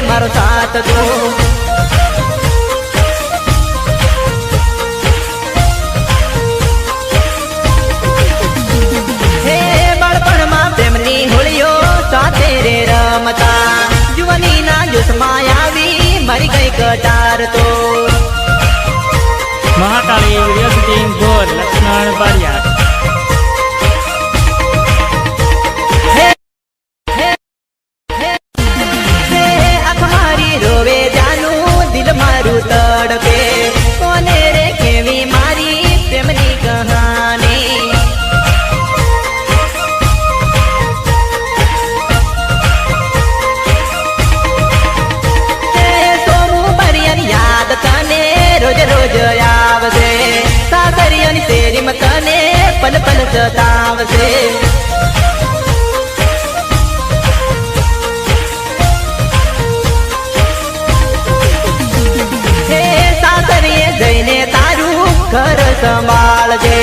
મારો સાથ તો હે બાળપણમાં પ્રેમની હોળીઓ સાથે રે રમતા જુવાનીના જોશમાં આવી મારી ગઈ કટાર તો મહાકાળી વિડીયો શૂટિંગ ગોર લક્ષ્મણ બારિયા તડપે કોને રે કેવી મારી પ્રેમની કહાની સોમું બરિયાની યાદ તને રોજ રોજ આવશે સાસરિયાની શેરીમાં તને પલ પલ સતાવશે જઈને તારું ઘર સંભાળજે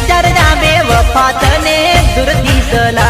જ્યારે જામે વફા તને દૂરથી સલાહ